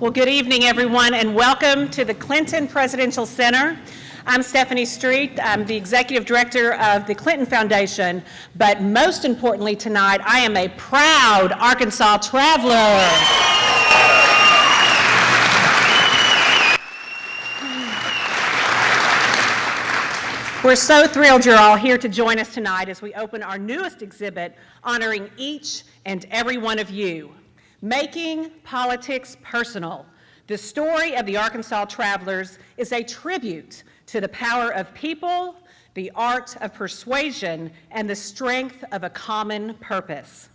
Well, good evening, everyone, and welcome to the Clinton Presidential Center. I'm Stephanie Street. I'm the Executive Director of the Clinton Foundation, but most importantly tonight, I am a proud Arkansas traveler. We're so thrilled you're all here to join us tonight as we open our newest exhibit honoring each and every one of you. Making Politics Personal. The story of the Arkansas Travelers is a tribute to the power of people, the art of persuasion, and the strength of a common purpose.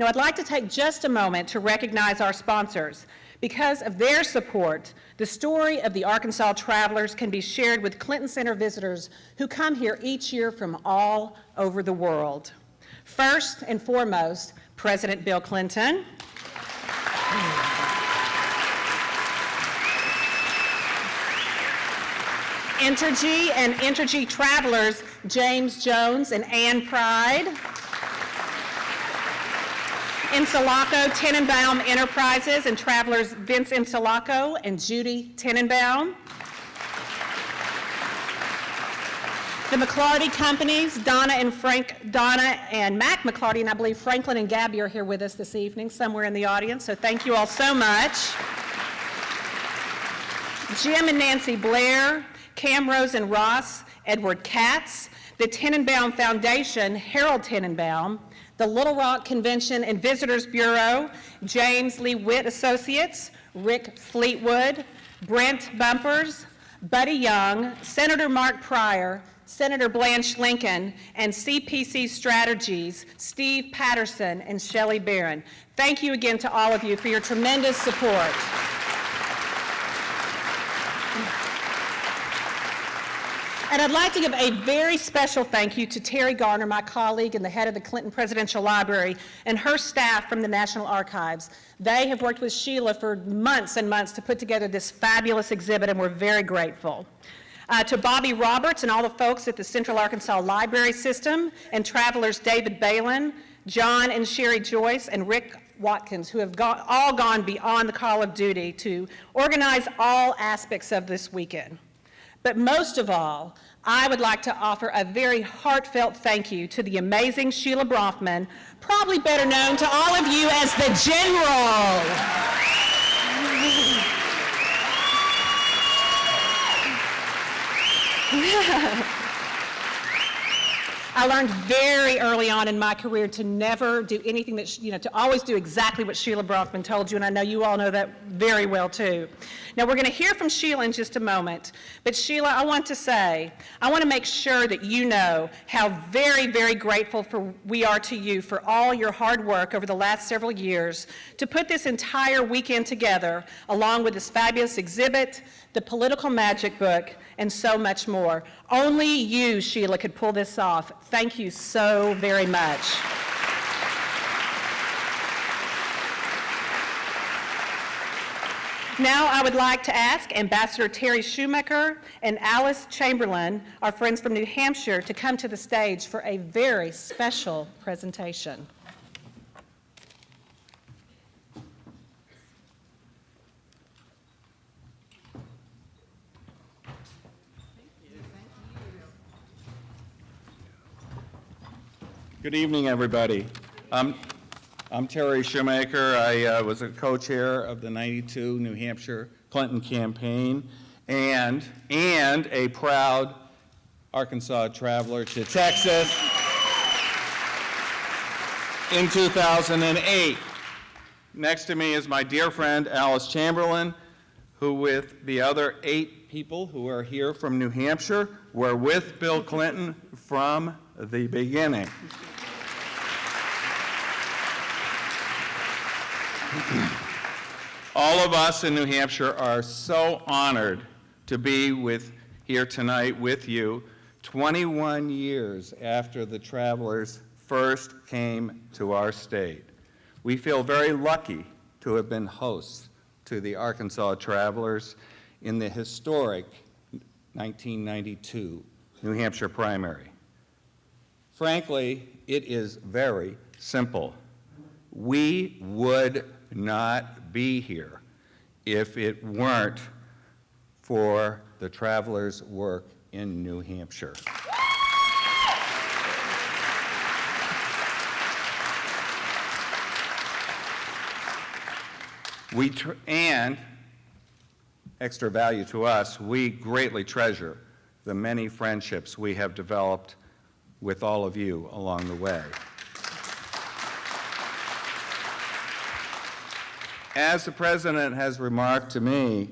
Now, I'd like to take just a moment to recognize our sponsors. Because of their support, the story of the Arkansas Travelers can be shared with Clinton Center visitors who come here each year from all over the world. First and foremost, President Bill Clinton. Entergy and Entergy Travelers, James Jones and Ann Pride. Insulaco Tenenbaum Enterprises and Travelers Vince Insulaco and Judy Tenenbaum. The McClarty Companies, Donna and Mac McClarty, and I believe Franklin and Gabby are here with us this evening, somewhere in the audience, so thank you all so much. Jim and Nancy Blair, Cam Rose and Ross, Edward Katz, the Tenenbaum Foundation, Harold Tenenbaum, the Little Rock Convention and Visitors Bureau, James Lee Witt Associates, Rick Fleetwood, Brent Bumpers, Buddy Young, Senator Mark Pryor, Senator Blanche Lincoln, and CPC Strategies, Steve Patterson and Shelley Barron. Thank you again to all of you for your tremendous support. And I'd like to give a very special thank you to Terry Garner, my colleague and the head of the Clinton Presidential Library, and her staff from the National Archives. They have worked with Sheila for months and months to put together this fabulous exhibit, and we're very grateful. To Bobby Roberts and all the folks at the Central Arkansas Library System, and travelers David Balin, John and Sherry Joyce, and Rick Watkins, who have all gone beyond the call of duty to organize all aspects of this weekend. But most of all, I would like to offer a very heartfelt thank you to the amazing Sheila Bronfman, probably better known to all of you as the General. I learned very early on in my career to never do anything that, to always do exactly what Sheila Bronfman told you, and I know you all know that very well too. Now we're going to hear from Sheila in just a moment, but Sheila, I want to make sure that you know how very, very grateful we are to you for all your hard work over the last several years to put this entire weekend together, along with this fabulous exhibit, the Political Magic Book, and so much more. Only you, Sheila, could pull this off. Thank you so very much. Now I would like to ask Ambassador Terry Shoemaker and Alice Chamberlain, our friends from New Hampshire, to come to the stage for a very special presentation. Good evening, everybody. I'm Terry Shoemaker. I was a co-chair of the '92 New Hampshire Clinton campaign and a proud Arkansas traveler to Texas in 2008. Next to me is my dear friend Alice Chamberlain, who with the other 8 people who are here from New Hampshire were with Bill Clinton from the beginning. All of us in New Hampshire are so honored to be here tonight with you 21 years after the travelers first came to our state. We feel very lucky to have been hosts to the Arkansas Travelers in the historic 1992 New Hampshire primary. Frankly, it is very simple. We would not be here if it weren't for the travelers' work in New Hampshire. And extra value to us, we greatly treasure the many friendships we have developed with all of you along the way. As the President has remarked to me,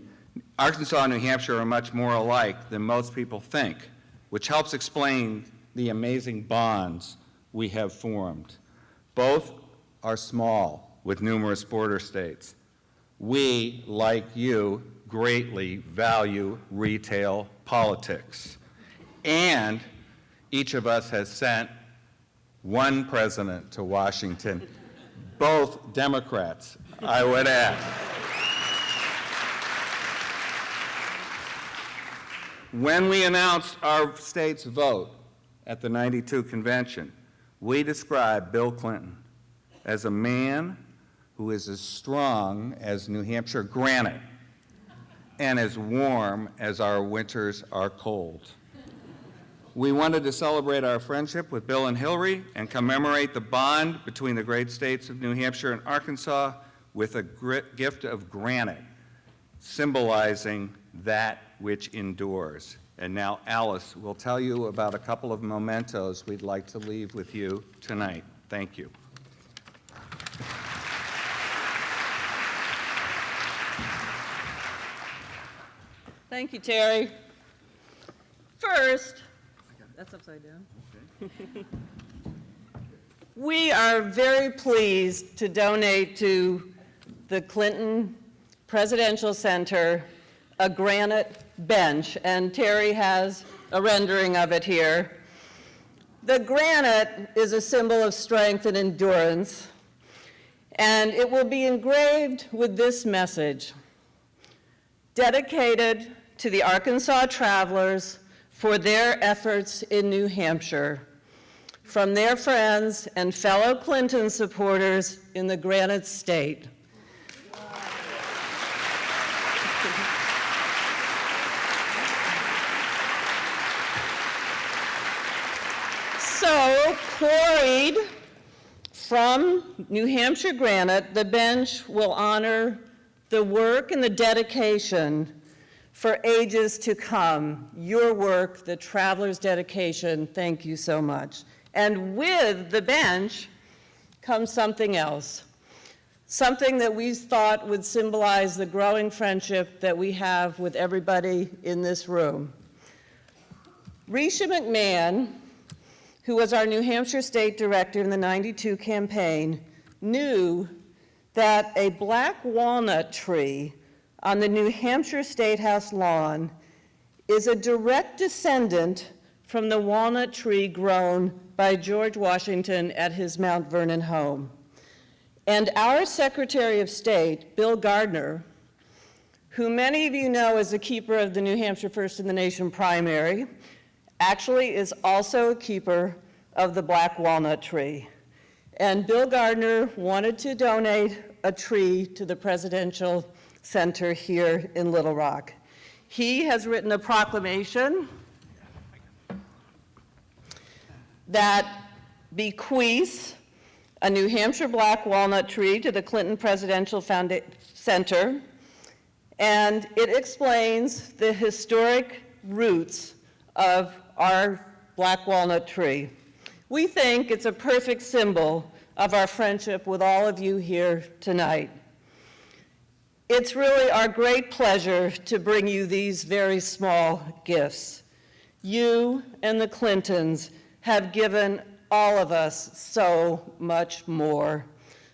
Arkansas and New Hampshire are much more alike than most people think, which helps explain the amazing bonds we have formed. Both are small, with numerous border states. We, like you, greatly value retail politics. And each of us has sent one president to Washington, both Democrats, I would add. When we announced our state's vote at the '92 convention, we described Bill Clinton as a man who is as strong as New Hampshire granite and as warm as our winters are cold. We wanted to celebrate our friendship with Bill and Hillary and commemorate the bond between the great states of New Hampshire and Arkansas with a gift of granite, symbolizing that which endures. And now Alice will tell you about a couple of mementos we'd like to leave with you tonight. Thank you. Thank you, Terry. First, that's upside down. Okay. We are very pleased to donate to the Clinton Presidential Center a granite bench, and Terry has a rendering of it here. The granite is a symbol of strength and endurance, and it will be engraved with this message: dedicated to the Arkansas travelers for their efforts in New Hampshire, from their friends and fellow Clinton supporters in the Granite State. So, quarried from New Hampshire granite, the bench will honor the work and the dedication for ages to come. Your work, the traveler's dedication, thank you so much. And with the bench comes something else, something that we thought would symbolize the growing friendship that we have with everybody in this room. Risha McMahon, who was our New Hampshire State Director in the '92 campaign, knew that a black walnut tree on the New Hampshire State House lawn is a direct descendant from the walnut tree grown by George Washington at his Mount Vernon home. And our Secretary of State, Bill Gardner, who many of you know as the keeper of the New Hampshire First in the Nation primary, actually is also a keeper of the black walnut tree. And Bill Gardner wanted to donate a tree to the Presidential Center here in Little Rock. He has written a proclamation that bequeaths a New Hampshire black walnut tree to the Clinton Presidential Center, and it explains the historic roots of our black walnut tree. We think it's a perfect symbol of our friendship with all of you here tonight. It's really our great pleasure to bring you these very small gifts. You and the Clintons have given all of us so much more.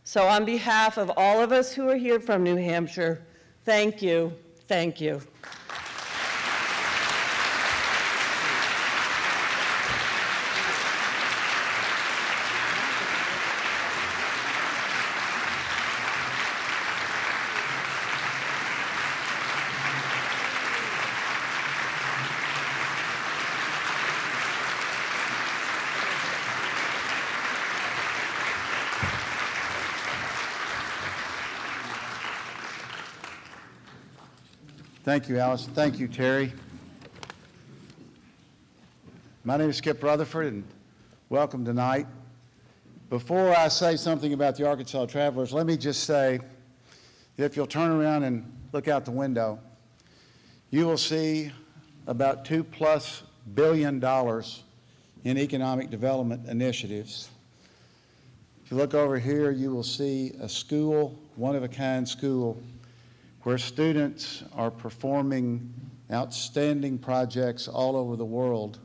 So on behalf of all of us who are here from New Hampshire, thank you, thank you. Thank you, Alice. Thank you, Terry. My name is Skip Rutherford, and welcome tonight. Before I say something about the Arkansas Travelers, let me just say that if you'll turn around and look out the window, you will see about $2+ billion in economic development initiatives. If you look over here, you will see a school, one-of-a-kind school, where students are performing outstanding projects all over the world,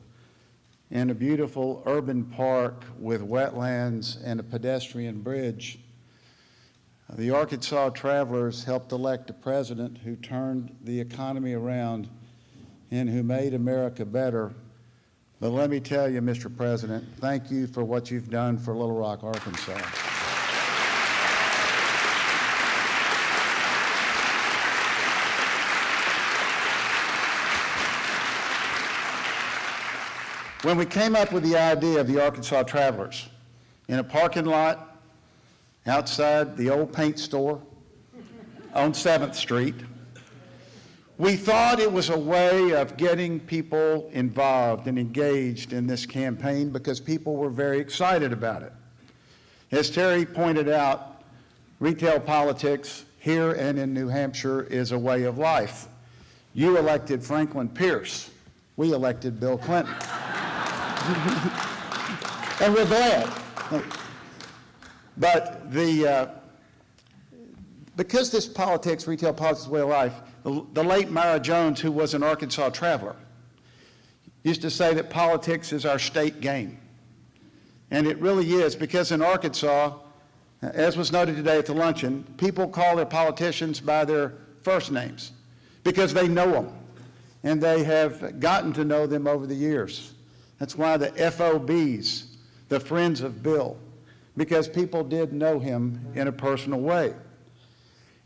and a beautiful urban park with wetlands and a pedestrian bridge. The Arkansas Travelers helped elect a president who turned the economy around and who made America better. But let me tell you, Mr. President, thank you for what you've done for Little Rock, Arkansas. When we came up with the idea of the Arkansas Travelers, in a parking lot outside the old paint store on 7th Street, we thought it was a way of getting people involved and engaged in this campaign because people were very excited about it. As Terry pointed out, retail politics here and in New Hampshire is a way of life. You elected Franklin Pierce. We elected Bill Clinton. And we're glad. But because this politics, retail politics is a way of life, the late Myra Jones, who was an Arkansas Traveler, used to say that politics is our state game. And it really is, because in Arkansas, as was noted today at the luncheon, people call their politicians by their first names because they know them, and they have gotten to know them over the years. That's why the FOBs, the Friends of Bill, because people did know him in a personal way.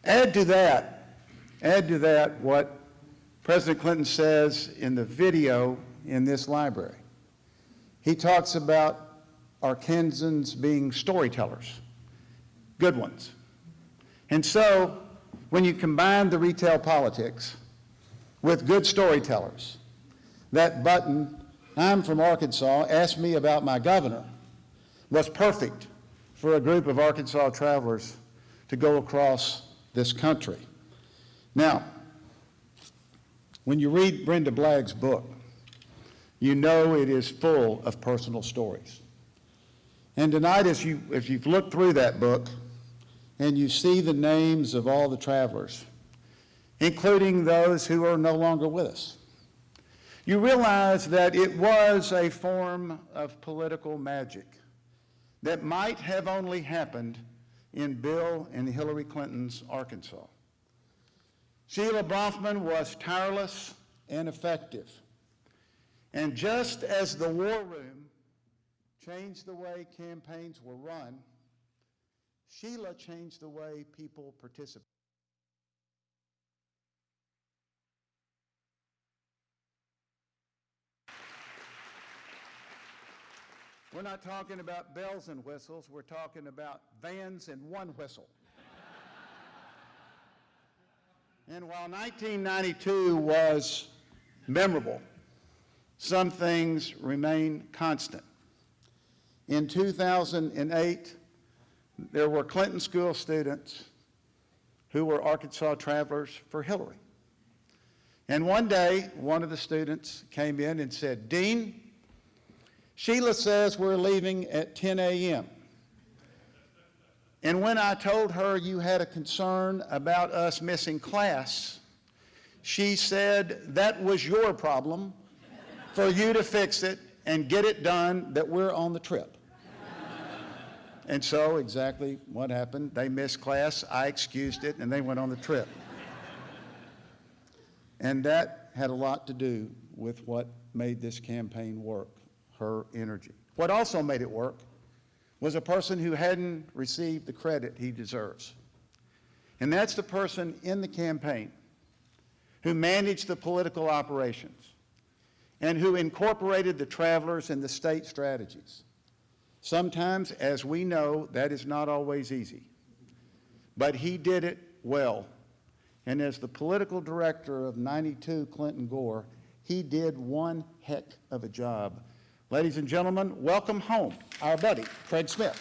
Add to that what President Clinton says in the video in this library. He talks about Arkansans being storytellers, good ones. And so when you combine the retail politics with good storytellers, that button, "I'm from Arkansas, ask me about my governor," was perfect for a group of Arkansas Travelers to go across this country. Now, when you read Brenda Blagg's book, you know it is full of personal stories. And tonight, if you've looked through that book and you see the names of all the travelers, including those who are no longer with us, you realize that it was a form of political magic that might have only happened in Bill and Hillary Clinton's Arkansas. Sheila Bronfman was tireless and effective. And just as the war room changed the way campaigns were run, Sheila changed the way people participated. We're not talking about bells and whistles, we're talking about vans and one whistle. And while 1992 was memorable, some things remain constant. In 2008, there were Clinton School students who were Arkansas Travelers for Hillary. And one day, one of the students came in and said, "Dean, Sheila says we're leaving at 10 a.m. And when I told her you had a concern about us missing class, she said that was your problem for you to fix it and get it done, that we're on the trip." And so exactly what happened. They missed class, I excused it, and they went on the trip. And that had a lot to do with what made this campaign work, her energy. What also made it work was a person who hadn't received the credit he deserves. And that's the person in the campaign who managed the political operations and who incorporated the travelers in the state strategies. Sometimes, as we know, that is not always easy. But he did it well. And as the political director of 92 Clinton Gore, he did one heck of a job. Ladies and gentlemen, welcome home our buddy, Craig Smith.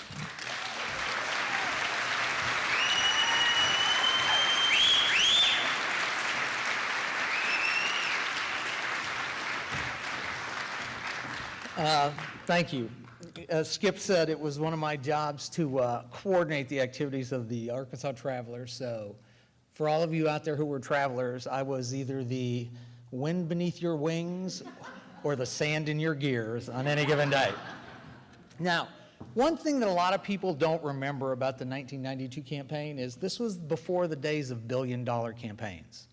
Thank you. As Skip said, it was one of my jobs to coordinate the activities of the Arkansas Travelers. So for all of you out there who were travelers, I was either the wind beneath your wings or the sand in your gears on any given day. Now, one thing that a lot of people don't remember about the 1992 campaign is this was before the days of billion-dollar campaigns.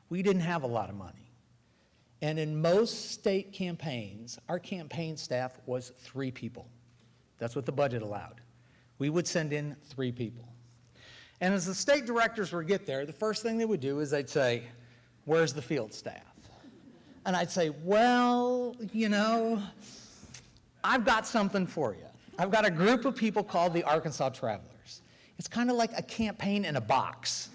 We didn't have a lot of money. And in most state campaigns, our campaign staff was 3 people. That's what the budget allowed. We would send in 3 people. And as the state directors would get there, the first thing they would do is they'd say, "Where's the field staff?" And I'd say, "Well, you know, I've got something for you. I've got a group of people called the Arkansas Travelers. It's kind of like a campaign in a box.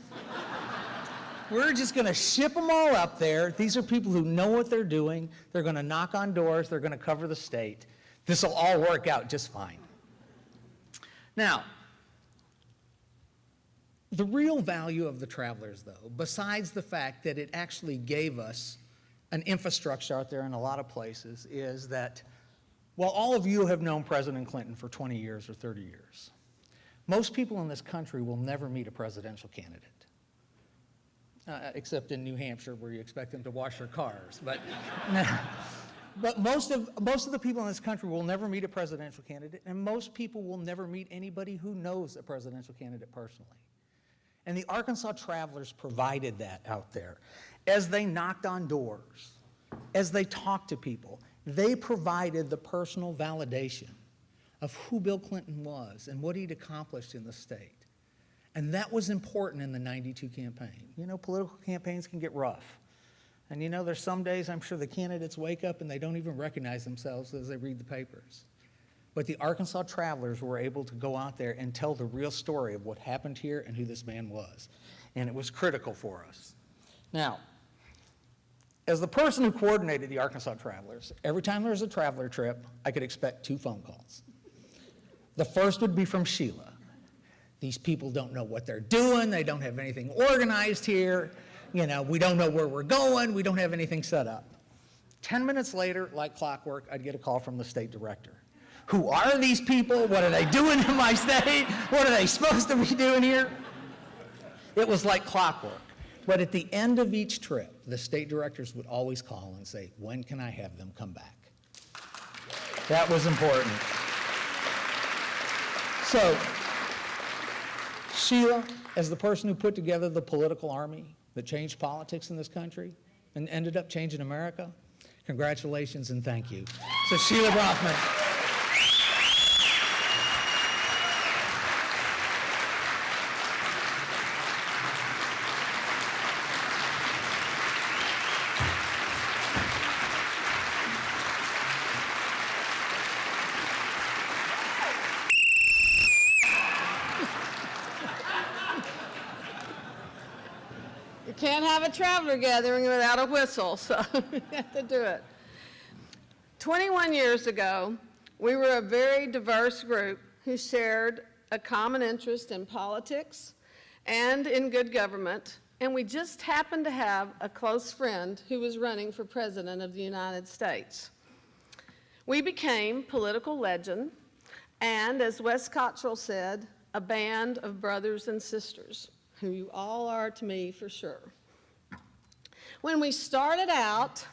We're just going to ship them all up there. These are people who know what they're doing. They're going to knock on doors. They're going to cover the state. This will all work out just fine." Now, the real value of the Travelers, though, besides the fact that it actually gave us an infrastructure out there in a lot of places, is that while all of you have known President Clinton for 20 years or 30 years, most people in this country will never meet a presidential candidate. Except in New Hampshire, where you expect them to wash their cars. But most of the people in this country will never meet a presidential candidate, and most people will never meet anybody who knows a presidential candidate personally. And the Arkansas Travelers provided that out there. As they knocked on doors, as they talked to people, they provided the personal validation of who Bill Clinton was and what he'd accomplished in the state. And that was important in the 92 campaign. You know, political campaigns can get rough. And you know, there's some days I'm sure the candidates wake up and they don't even recognize themselves as they read the papers. But the Arkansas Travelers were able to go out there and tell the real story of what happened here and who this man was. And it was critical for us. Now, as the person who coordinated the Arkansas Travelers, every time there was a traveler trip, I could expect 2 phone calls. The first would be from Sheila. "These people don't know what they're doing. They don't have anything organized here. You know, we don't know where we're going. We don't have anything set up." 10 minutes later, like clockwork, I'd get a call from the state director. "Who are these people? What are they doing in my state? What are they supposed to be doing here?" It was like clockwork. But at the end of each trip, the state directors would always call and say, "When can I have them come back?" That was important. So, Sheila, as the person who put together the political army that changed politics in this country and ended up changing America, congratulations and thank you. So Sheila Brockman. Can't have a traveler gathering without a whistle, so we have to do it. 21 years ago, we were a very diverse group who shared a common interest in politics and in good government, and we just happened to have a close friend who was running for President of the United States. We became political legend, and as Wes Cottrell said, a band of brothers and sisters, who you all are to me for sure. When we started out,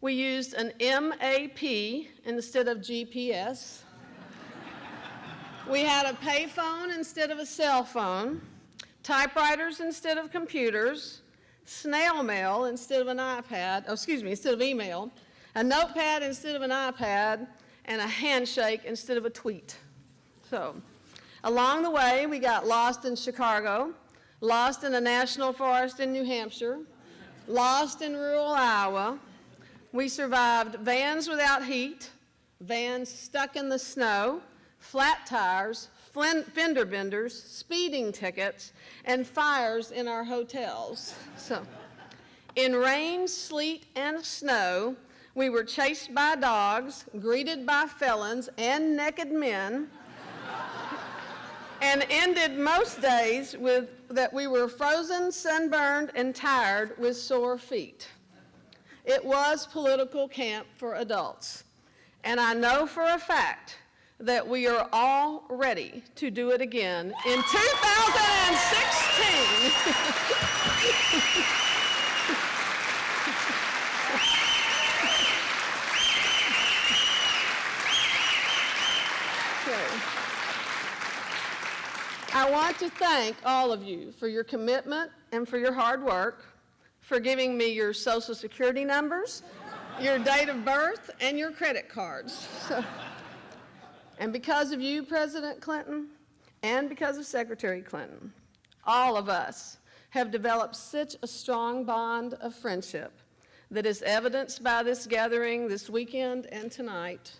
we used an MAP instead of GPS. We had a payphone instead of a cell phone, typewriters instead of computers, snail mail instead of an iPad, instead of email, a notepad instead of an iPad, and a handshake instead of a tweet. So, along the way, we got lost in Chicago, lost in a national forest in New Hampshire, lost in rural Iowa. We survived vans without heat, vans stuck in the snow, flat tires, fender benders, speeding tickets, and fires in our hotels. So, in rain, sleet, and snow, we were chased by dogs, greeted by felons and naked men, and ended most days with that we were frozen, sunburned, and tired with sore feet. It was political camp for adults, and I know for a fact that we are all ready to do it again in 2016. I want to thank all of you for your commitment and for your hard work, for giving me your Social Security numbers, your date of birth, and your credit cards. And because of you, President Clinton, and because of Secretary Clinton, all of us have developed such a strong bond of friendship that is evidenced by this gathering this weekend and tonight.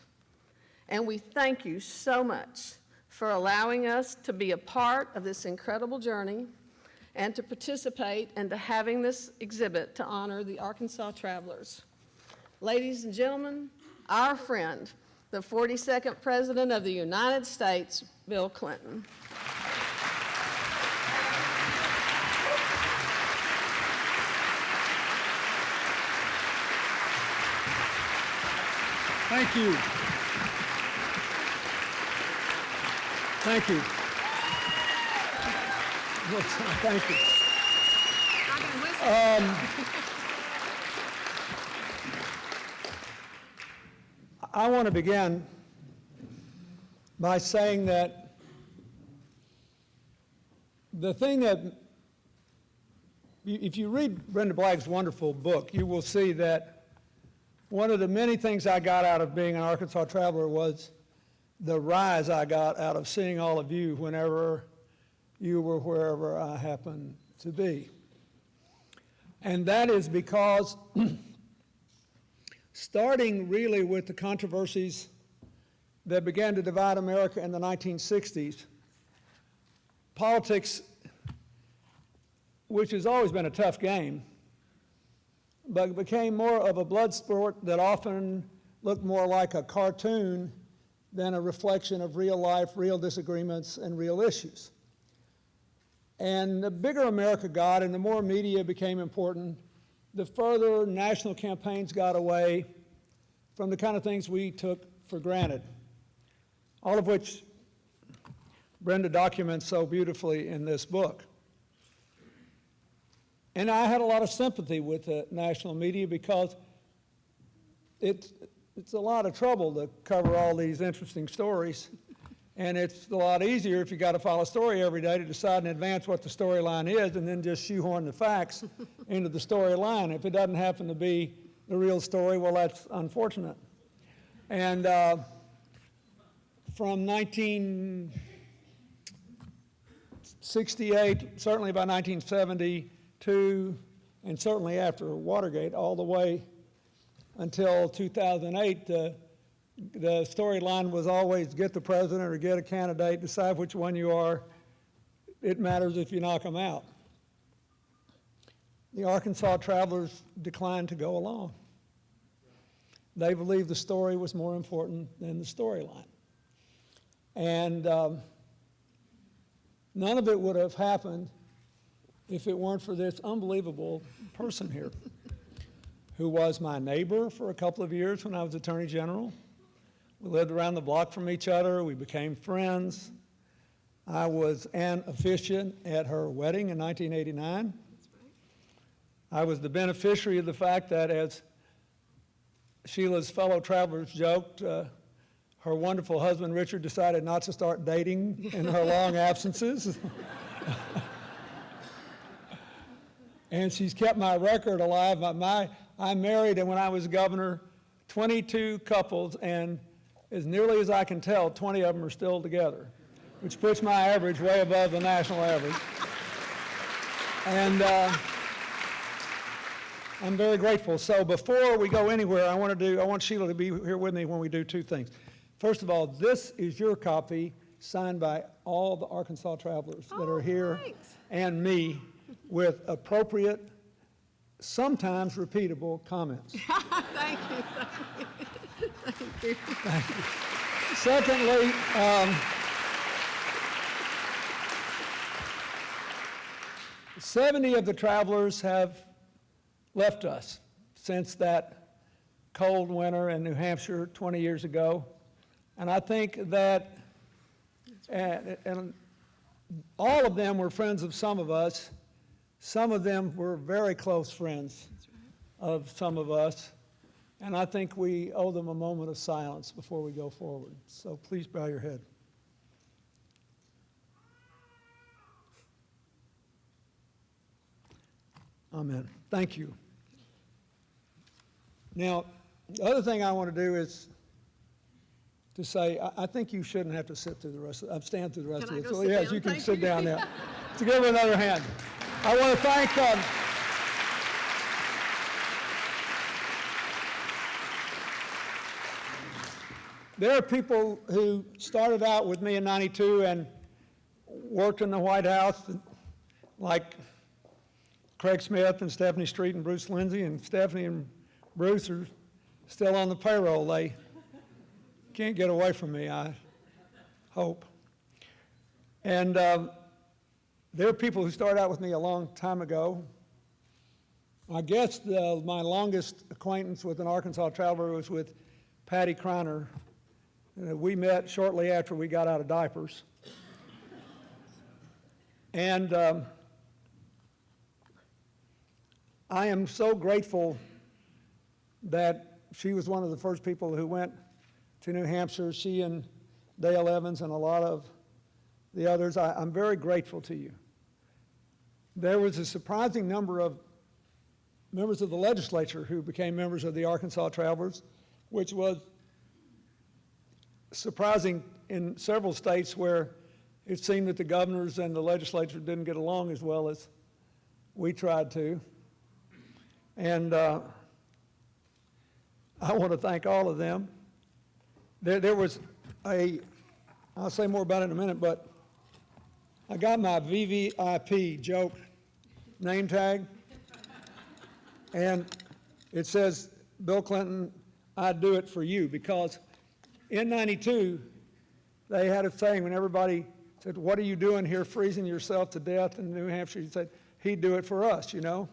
And we thank you so much for allowing us to be a part of this incredible journey and to participate and to having this exhibit to honor the Arkansas Travelers. Ladies and gentlemen, our friend, the 42nd President of the United States, Bill Clinton. Thank you. Thank you. Thank you. I want to begin by saying that the thing that, if you read Brenda Black's wonderful book, you will see that one of the many things I got out of being an Arkansas Traveler was the rise I got out of seeing all of you whenever you were wherever I happened to be. And that is because starting really with the controversies that began to divide America in the 1960s, politics, which has always been a tough game, but became more of a blood sport that often looked more like a cartoon than a reflection of real life, real disagreements, and real issues. And the bigger America got and the more media became important, the further national campaigns got away from the kind of things we took for granted, all of which Brenda documents so beautifully in this book. And I had a lot of sympathy with the national media because it's a lot of trouble to cover all these interesting stories. And it's a lot easier if you got to file a story every day to decide in advance what the storyline is and then just shoehorn the facts into the storyline. If it doesn't happen to be the real story, well, that's unfortunate. And from 1968, certainly by 1972, and certainly after Watergate, all the way until 2008, the storyline was always get the president or get a candidate, decide which one you are. It matters if you knock them out. The Arkansas Travelers declined to go along. They believed the story was more important than the storyline. And none of it would have happened if it weren't for this unbelievable person here who was my neighbor for a couple of years when I was Attorney General. We lived around the block from each other. We became friends. I was an officiant at her wedding in 1989. I was the beneficiary of the fact that, as Sheila's fellow travelers joked, her wonderful husband, Richard, decided not to start dating in her long absences. And she's kept my record alive. I married, and when I was governor, 22 couples, and as nearly as I can tell, 20 of them are still together, which puts my average way above the national average. And I'm very grateful. So before we go anywhere, I want Sheila to be here with me when we do two things. First of all, this is your copy. signed by all the Arkansas travelers that are here thanks. and me with appropriate, sometimes repeatable comments. Thank you. Thank you. Secondly, 70 of the travelers have left us since that cold winter in New Hampshire 20 years ago. And I think that, and all of them were friends of some of us. Some of them were very close friends of some of us. And I think we owe them a moment of silence before we go forward. So please bow your head. Amen. Thank you. Now, the other thing I want to do is to say, I think you shouldn't have to sit through the rest of, stand through the rest Can I of it. go So sit yes, down? you can Thank sit you. down now. To give him another hand. I want to thank, there are people who started out with me in '92 and worked in the White House, like Craig Smith and Stephanie Street and Bruce Lindsay, and Stephanie and Bruce are still on the payroll. They can't get away from me, I hope. And there are people who started out with me a long time ago. I guess my longest acquaintance with an Arkansas traveler was with Patty Kreiner. We met shortly after we got out of diapers. And I am so grateful that she was one of the first people who went to New Hampshire, she and Dale Evans and a lot of the others. I'm very grateful to you. There was a surprising number of members of the legislature who became members of the Arkansas Travelers, which was surprising in several states where it seemed that the governors and the legislature didn't get along as well as we tried to. And I want to thank all of them. There was I'll say more about it in a minute, but I got my VVIP joke name tag, and it says, Bill Clinton, I'd do it for you, because in '92, they had a saying when everybody said, what are you doing here freezing yourself to death in New Hampshire? He said, he'd do it for us, you know?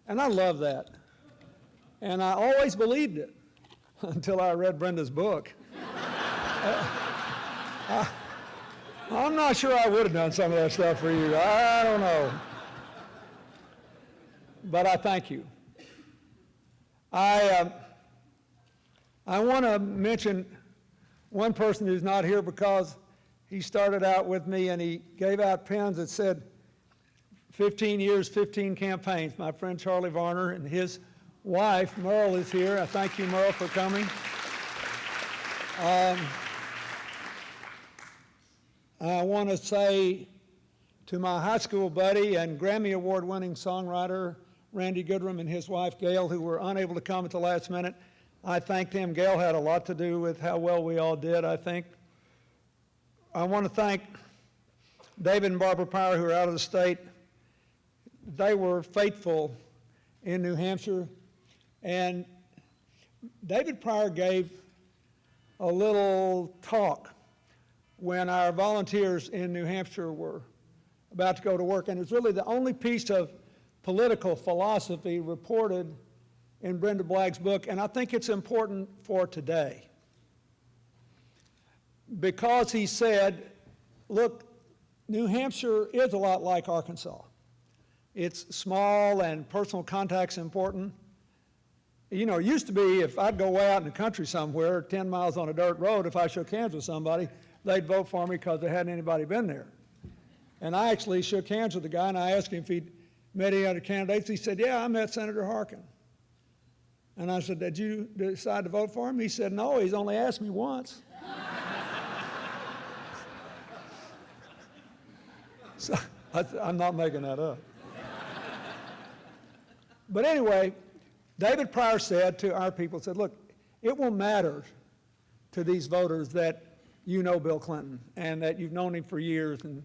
And I love that. And I always believed it until I read Brenda's book. I'm not sure I would have done some of that stuff for you. I don't know. But I thank you. I want to mention one person who's not here because he started out with me and he gave out pens that said 15 years, 15 campaigns. My friend Charlie Varner and his wife, Merle, is here. I thank you, Merle, for coming. I want to say to my high school buddy and Grammy Award-winning songwriter, Randy Goodrum, and his wife, Gail, who were unable to come at the last minute, I thank them. Gail had a lot to do with how well we all did, I think. I want to thank David and Barbara Pryor, who are out of the state. They were faithful in New Hampshire. And David Pryor gave a little talk when our volunteers in New Hampshire were about to go to work. And it's really the only piece of political philosophy reported in Brenda Blagg's book. And I think it's important for today. Because he said, look, New Hampshire is a lot like Arkansas. It's small and personal contact's important. You know, it used to be if I'd go way out in the country somewhere, 10 miles on a dirt road, if I shook hands with somebody, they'd vote for me because there hadn't anybody been there. And I actually shook hands with the guy and I asked him if he'd met any other candidates. He said, yeah, I met Senator Harkin. And I said, did you decide to vote for him? He said, no, he's only asked me once. So I'm not making that up. But anyway, David Pryor said to our people, said, look, it will matter to these voters that you know Bill Clinton, and that you've known him for years, and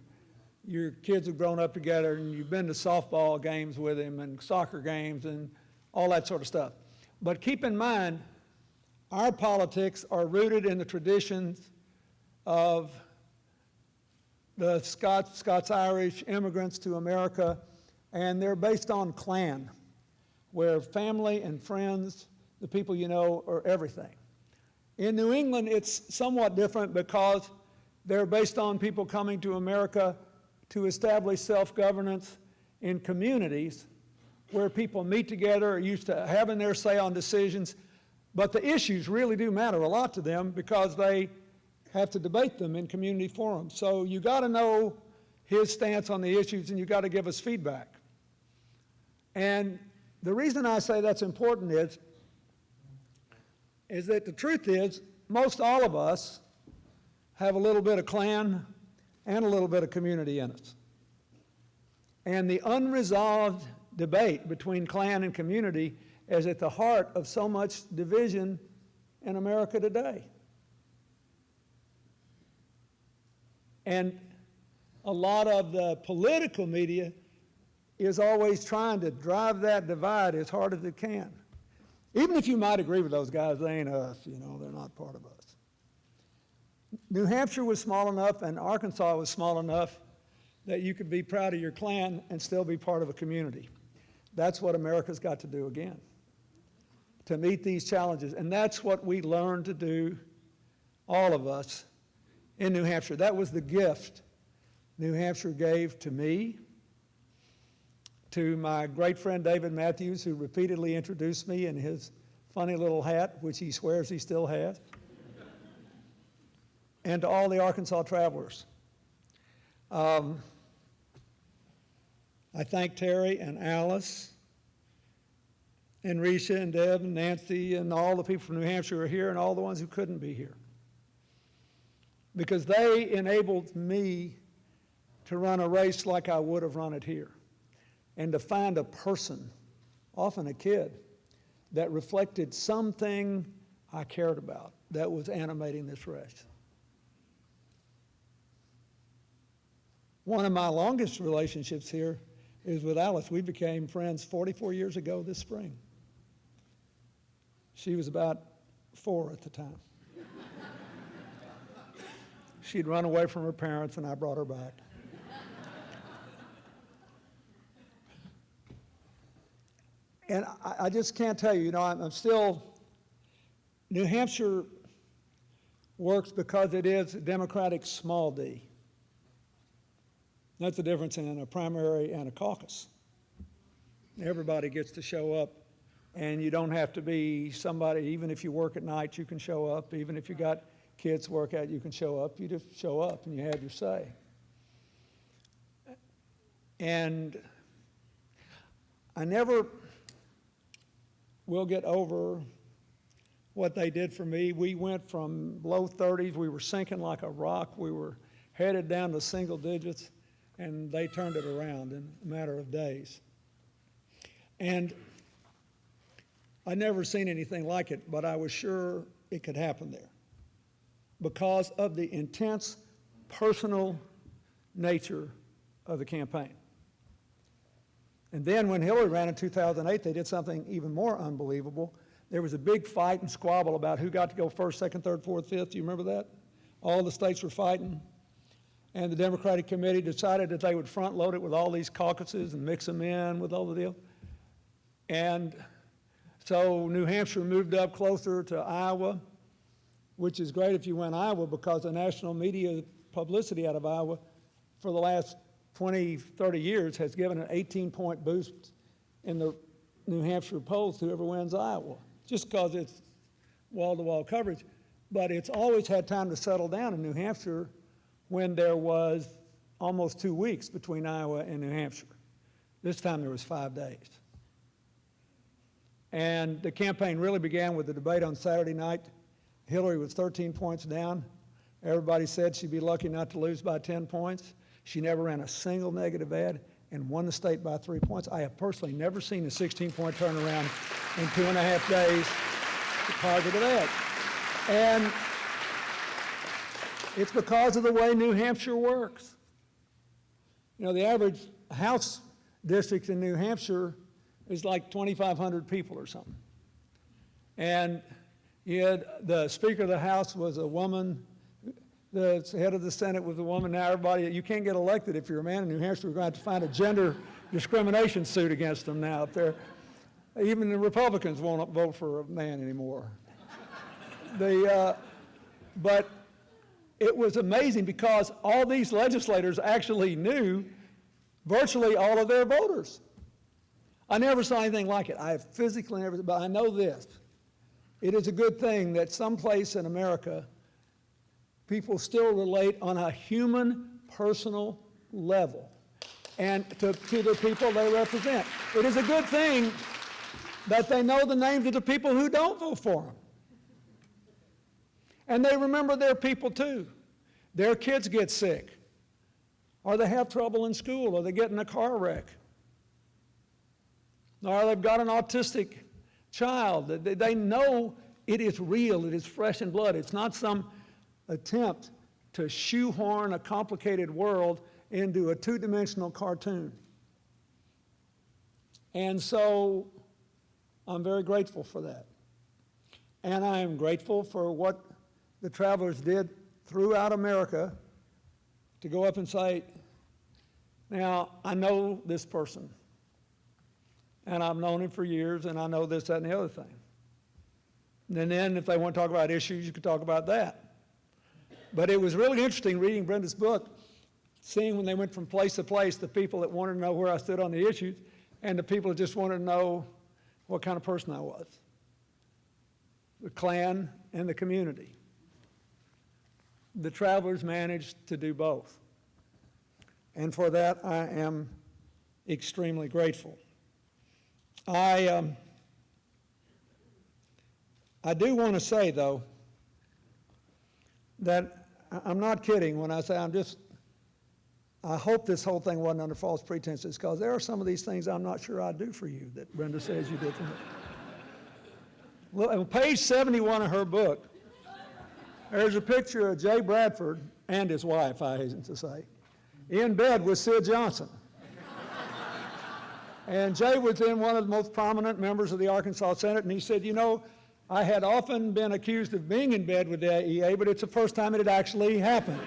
your kids have grown up together, and you've been to softball games with him and soccer games and all that sort of stuff. But keep in mind, our politics are rooted in the traditions of the Scots-Irish immigrants to America, and they're based on clan, where family and friends, the people you know, are everything. In New England, it's somewhat different because they're based on people coming to America to establish self-governance in communities where people meet together, are used to having their say on decisions, but the issues really do matter a lot to them because they have to debate them in community forums. So you got to know his stance on the issues, and you got to give us feedback. And the reason I say that's important is that the truth is, most all of us have a little bit of clan and a little bit of community in us. And the unresolved debate between clan and community is at the heart of so much division in America today. And a lot of the political media is always trying to drive that divide as hard as it can. Even if you might agree with those guys, they ain't us, you know, they're not part of us. New Hampshire was small enough and Arkansas was small enough that you could be proud of your clan and still be part of a community. That's what America's got to do again, to meet these challenges. And that's what we learned to do, all of us, in New Hampshire. That was the gift New Hampshire gave to me, to my great friend David Matthews, who repeatedly introduced me in his funny little hat, which he swears he still has, and to all the Arkansas travelers. I thank Terry and Alice and Risha and Deb and Nancy and all the people from New Hampshire who are here and all the ones who couldn't be here, because they enabled me to run a race like I would have run it here, and to find a person, often a kid, that reflected something I cared about that was animating this race. One of my longest relationships here is with Alice. We became friends 44 years ago this spring. She was about 4 at the time. She'd run away from her parents, and I brought her back. And I just can't tell you, you know, I'm still, New Hampshire works because it is a Democratic small d. That's the difference in a primary and a caucus. Everybody gets to show up, and you don't have to be somebody, even if you work at night, you can show up. Even if you got kids to work at, you can show up. You just show up and you have your say. And I never will get over what they did for me. We went from low 30s, we were sinking like a rock, we were headed down to single digits, and they turned it around in a matter of days. And I'd never seen anything like it, but I was sure it could happen there because of the intense personal nature of the campaign. And then when Hillary ran in 2008, they did something even more unbelievable. There was a big fight and squabble about who got to go first, second, third, fourth, fifth. Do you remember that? All the states were fighting. And the Democratic Committee decided that they would front load it with all these caucuses and mix them in with all the deal. And so New Hampshire moved up closer to Iowa, which is great if you win Iowa because the national media publicity out of Iowa for the last 20, 30 years has given an 18-point boost in the New Hampshire polls to whoever wins Iowa, just because it's wall-to-wall coverage. But it's always had time to settle down in New Hampshire when there was almost 2 weeks between Iowa and New Hampshire. This time there was 5 days. And the campaign really began with the debate on Saturday night. Hillary was 13 points down. Everybody said she'd be lucky not to lose by 10 points. She never ran a single negative ad and won the state by 3 points. I have personally never seen a 16-point turnaround in 2.5 days, positive ad. And It's because of the way New Hampshire works. You know, the average House district in New Hampshire is like 2,500 people or something. And you had the Speaker of the House was a woman, the head of the Senate was a woman. Now everybody, you can't get elected if you're a man in New Hampshire. We're going to have to find a gender discrimination suit against them now up there. Even the Republicans won't vote for a man anymore. But it was amazing because all these legislators actually knew virtually all of their voters. I never saw anything like it. I have physically never, but I know this. It is a good thing that someplace in America, people still relate on a human, personal level and to the people they represent. It is a good thing that they know the names of the people who don't vote for them. And they remember their people too. Their kids get sick, or they have trouble in school, or they get in a car wreck, or they've got an autistic child. They know it is real, it is flesh and blood. It's not some attempt to shoehorn a complicated world into a two-dimensional cartoon. And so I'm very grateful for that. And I am grateful for what the travelers did throughout America to go up and say, now, I know this person, and I've known him for years, and I know this, that, and the other thing. And then if they want to talk about issues, you could talk about that. But it was really interesting reading Brenda's book, seeing when they went from place to place, the people that wanted to know where I stood on the issues, and the people that just wanted to know what kind of person I was. The Klan and the community. The travelers managed to do both. And for that, I am extremely grateful. I do want to say, though, that I'm not kidding when I say I hope this whole thing wasn't under false pretenses, because there are some of these things I'm not sure I'd do for you that Brenda says you did for me. Well, on page 71 of her book, there's a picture of Jay Bradford and his wife, I hasten to say, in bed with Sid Johnson. And Jay was then one of the most prominent members of the Arkansas Senate, and he said, you know, I had often been accused of being in bed with the AEA, but it's the first time it had actually happened.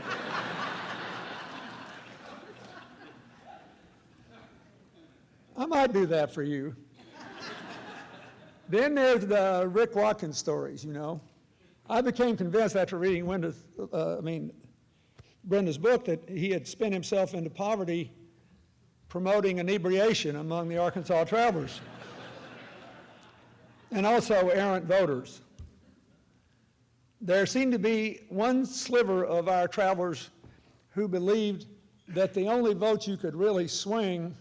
I might do that for you. Then there's the Rick Watkins stories, you know. I became convinced after reading Brenda's book that he had spent himself into poverty promoting inebriation among the Arkansas travelers and also errant voters. There seemed to be one sliver of our travelers who believed that the only votes you could really swing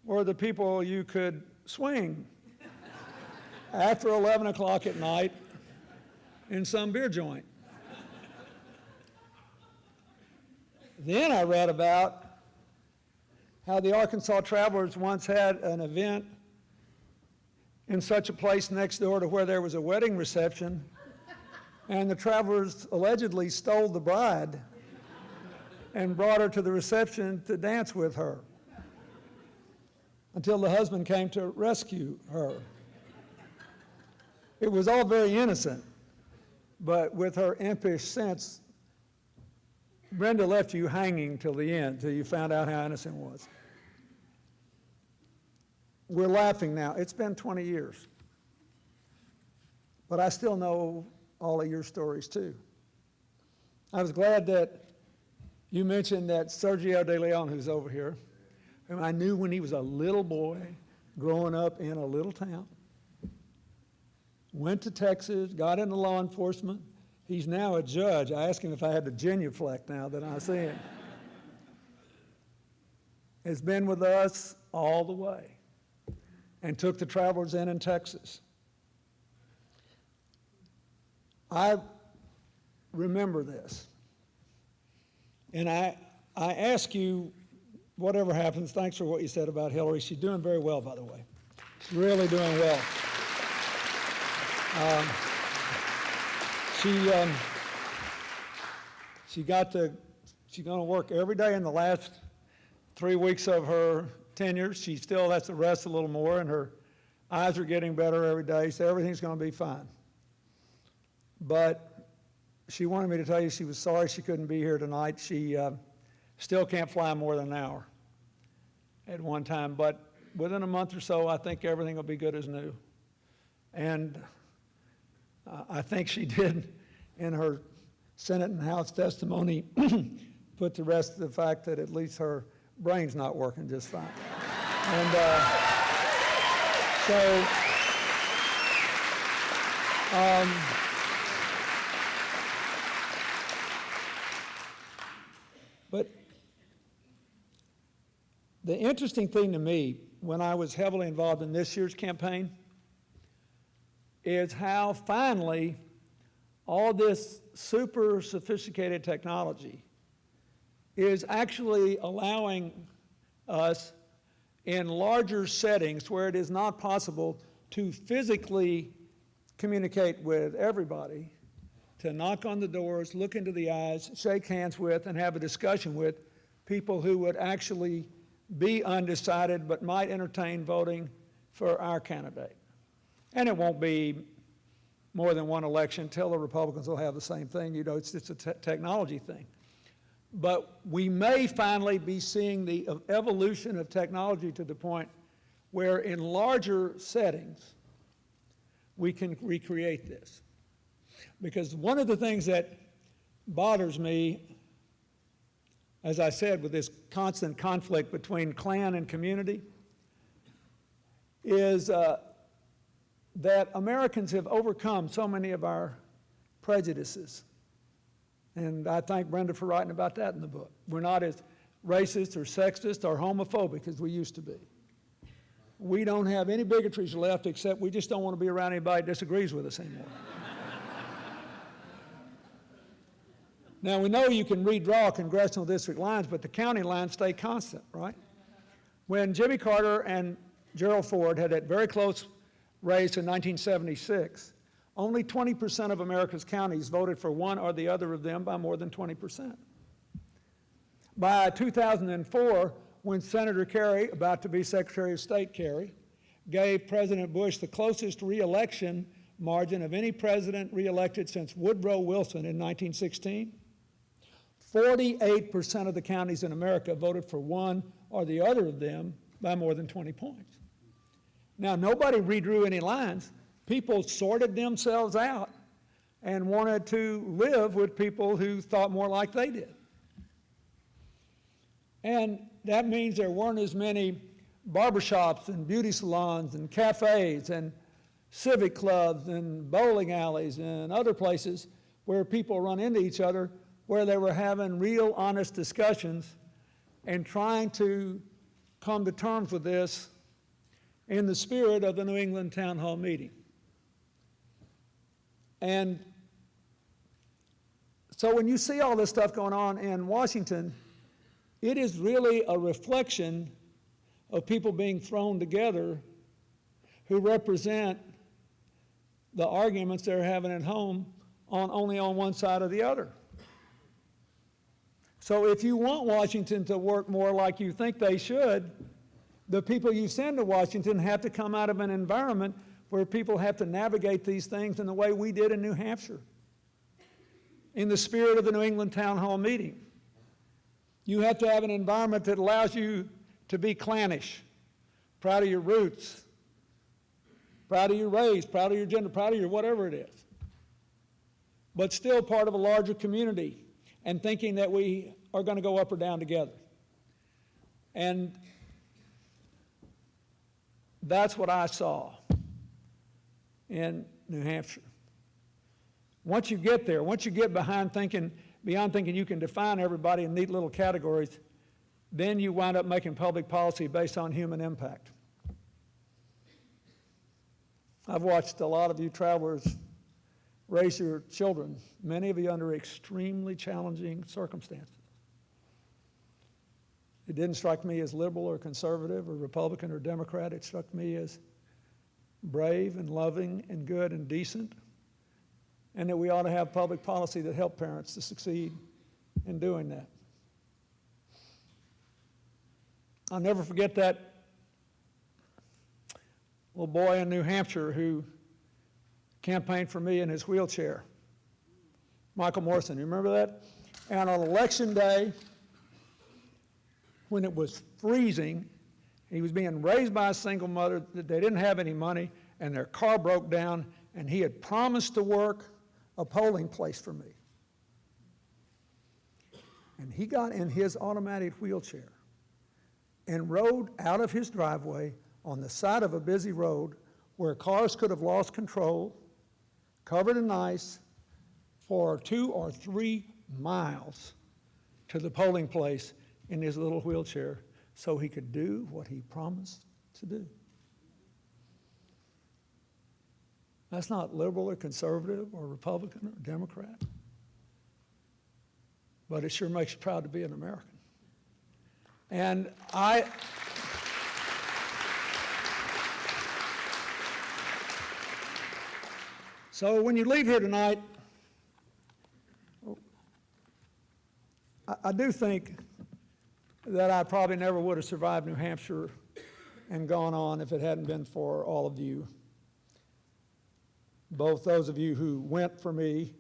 were the people you could swing after 11 o'clock at night in some beer joint. Then I read about how the Arkansas travelers once had an event in such a place next door to where there was a wedding reception, and the travelers allegedly stole the bride and brought her to the reception to dance with her until the husband came to rescue her. It was all very innocent, but with her impish sense, Brenda left you hanging till the end, till you found out how innocent it was. We're laughing now. It's been 20 years. But I still know all of your stories too. I was glad that you mentioned that Sergio De Leon, who's over here, whom I knew when he was a little boy growing up in a little town. Went to Texas, got into law enforcement. He's now a judge. I asked him if I had the genuflect now that I see him. Has been with us all the way and took the travelers in Texas. I remember this. And I ask you, whatever happens, thanks for what you said about Hillary. She's doing very well, by the way. She's really doing well. she's going to work every day in the last 3 weeks of her tenure. She still has to rest a little more, and her eyes are getting better every day, so everything's going to be fine. But she wanted me to tell you she was sorry she couldn't be here tonight. She still can't fly more than an hour at one time, but within a month or so, I think everything will be good as new. And I think she did, in her Senate and House testimony, put to rest the fact that at least her brain's not working just fine. And but the interesting thing to me, when I was heavily involved in this year's campaign, is how finally all this super sophisticated technology is actually allowing us in larger settings where it is not possible to physically communicate with everybody, to knock on the doors, look into the eyes, shake hands with, and have a discussion with people who would actually be undecided but might entertain voting for our candidate. And it won't be more than one election until the Republicans will have the same thing. You know, it's a technology thing. But we may finally be seeing the evolution of technology to the point where in larger settings, we can recreate this. Because one of the things that bothers me, as I said, with this constant conflict between clan and community, is that Americans have overcome so many of our prejudices. And I thank Brenda for writing about that in the book. We're not as racist or sexist or homophobic as we used to be. We don't have any bigotries left, except we just don't want to be around anybody that disagrees with us anymore. Now, we know you can redraw congressional district lines, but the county lines stay constant, right? When Jimmy Carter and Gerald Ford had that very close race in 1976, only 20% of America's counties voted for one or the other of them by more than 20%. By 2004, when Senator Kerry, about to be Secretary of State Kerry, gave President Bush the closest re-election margin of any president re-elected since Woodrow Wilson in 1916, 48% of the counties in America voted for one or the other of them by more than 20 points. Now, nobody redrew any lines. People sorted themselves out and wanted to live with people who thought more like they did. And that means there weren't as many barbershops and beauty salons and cafes and civic clubs and bowling alleys and other places where people run into each other, where they were having real honest discussions and trying to come to terms with this in the spirit of the New England Town Hall meeting. And so when you see all this stuff going on in Washington, it is really a reflection of people being thrown together who represent the arguments they're having at home only on one side or the other. So if you want Washington to work more like you think they should, the people you send to Washington have to come out of an environment where people have to navigate these things in the way we did in New Hampshire, in the spirit of the New England Town Hall meeting. You have to have an environment that allows you to be clannish, proud of your roots, proud of your race, proud of your gender, proud of your whatever it is, but still part of a larger community and thinking that we are going to go up or down together. And that's what I saw in New Hampshire. Once you get there, once you get beyond thinking you can define everybody in neat little categories, then you wind up making public policy based on human impact. I've watched a lot of you travelers raise your children, many of you under extremely challenging circumstances. It didn't strike me as liberal or conservative or Republican or Democrat. It struck me as brave and loving and good and decent, and that we ought to have public policy that help parents to succeed in doing that. I'll never forget that little boy in New Hampshire who campaigned for me in his wheelchair. Michael Morrison, you remember that? And on election day, when it was freezing, he was being raised by a single mother, they didn't have any money, and their car broke down, and he had promised to work a polling place for me. And he got in his automatic wheelchair and rode out of his driveway on the side of a busy road where cars could have lost control, covered in ice, for 2 or 3 miles to the polling place in his little wheelchair so he could do what he promised to do. That's not liberal or conservative or Republican or Democrat, but it sure makes you proud to be an American. And so when you leave here tonight, I do think that I probably never would have survived New Hampshire and gone on if it hadn't been for all of you, both those of you who went for me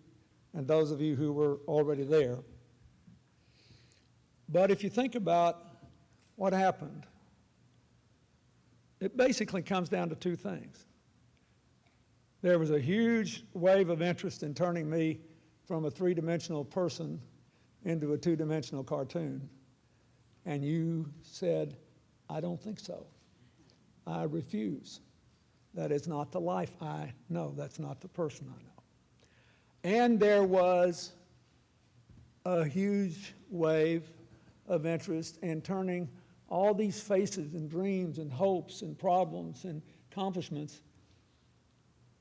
and those of you who were already there. But if you think about what happened, it basically comes down to 2 things. There was a huge wave of interest in turning me from a 3-dimensional person into a 2-dimensional cartoon. And you said, I don't think so. I refuse. That is not the life I know. That's not the person I know. And there was a huge wave of interest in turning all these faces and dreams and hopes and problems and accomplishments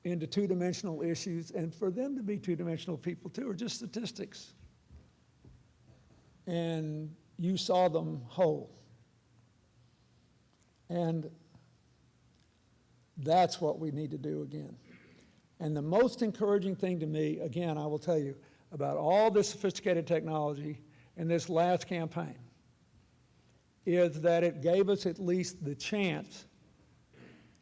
into 2-dimensional issues, and for them to be 2-dimensional people too, are just statistics. And you saw them whole. And that's what we need to do again. And the most encouraging thing to me, again, I will tell you, about all this sophisticated technology in this last campaign, is that it gave us at least the chance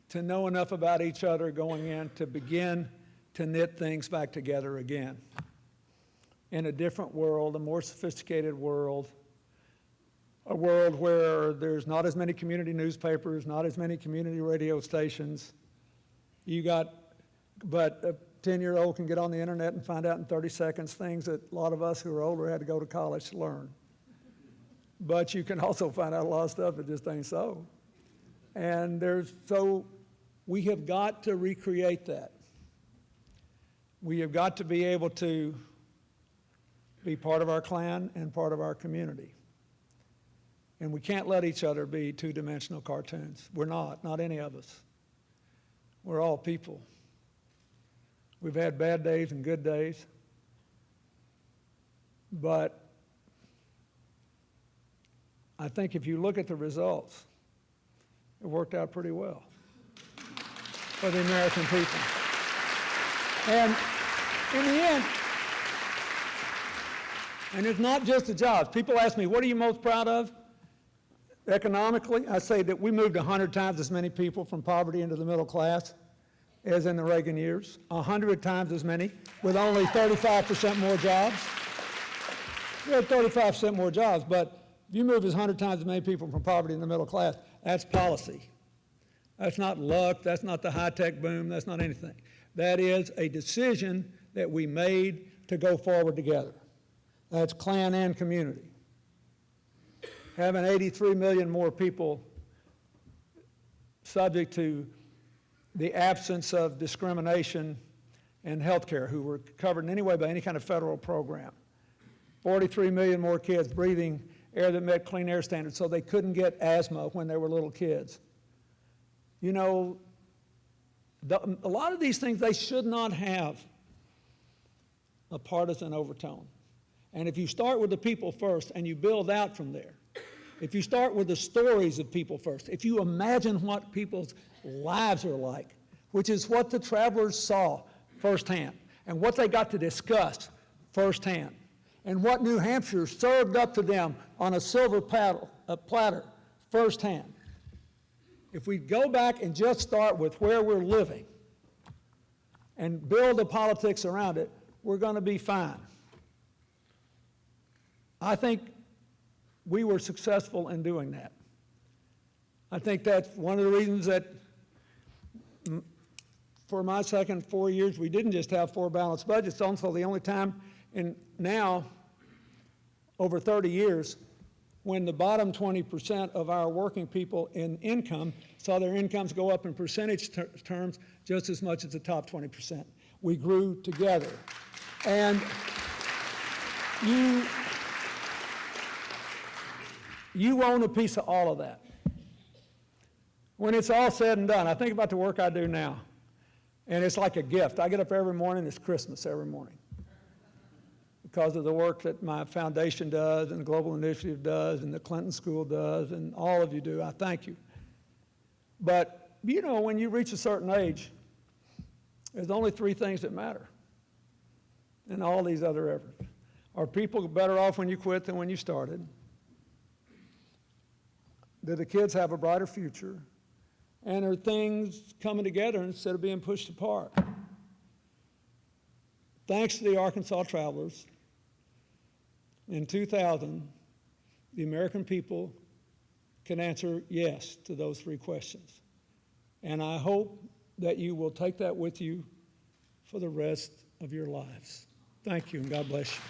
to know enough about each other going in to begin to knit things back together again. In a different world, a more sophisticated world, a world where there's not as many community newspapers, not as many community radio stations. But a 10-year-old can get on the internet and find out in 30 seconds things that a lot of us who are older had to go to college to learn. But you can also find out a lot of stuff that just ain't so. And so we have got to recreate that. We have got to be able to be part of our clan and part of our community. And we can't let each other be 2-dimensional cartoons. We're not any of us. We're all people. We've had bad days and good days. But I think if you look at the results, it worked out pretty well for the American people. And in the end, and it's not just the jobs. People ask me, what are you most proud of? Economically, I say that we moved 100 times as many people from poverty into the middle class as in the Reagan years, 100 times as many, with only 35% more jobs. We had 35% more jobs, but if you move as 100 times as many people from poverty in the middle class, that's policy. That's not luck, that's not the high-tech boom, that's not anything. That is a decision that we made to go forward together. That's clan and community. Having 83 million more people subject to the absence of discrimination in health care who were covered in any way by any kind of federal program. 43 million more kids breathing air that met clean air standards so they couldn't get asthma when they were little kids. You know, a lot of these things, they should not have a partisan overtone. And if you start with the people first and you build out from there, if you start with the stories of people first, if you imagine what people's lives are like, which is what the travelers saw firsthand and what they got to discuss firsthand, and what New Hampshire served up to them on a silver platter firsthand. If we go back and just start with where we're living and build the politics around it, we're going to be fine. I think we were successful in doing that. I think that's one of the reasons that for my second 4 years, we didn't just have 4 balanced budgets. It's also the only time in now, over 30 years, when the bottom 20% of our working people in income saw their incomes go up in percentage terms just as much as the top 20%. We grew together. And you own a piece of all of that. When it's all said and done, I think about the work I do now, and it's like a gift. I get up every morning, it's Christmas every morning, because of the work that my foundation does, and the Global Initiative does, and the Clinton School does, and all of you do. I thank you. But, you know, when you reach a certain age, there's only 3 things that matter, and all these other efforts. Are people better off when you quit than when you started? Do the kids have a brighter future? And are things coming together instead of being pushed apart? Thanks to the Arkansas Travelers, in 2000, the American people can answer yes to those 3 questions. And I hope that you will take that with you for the rest of your lives. Thank you, and God bless you.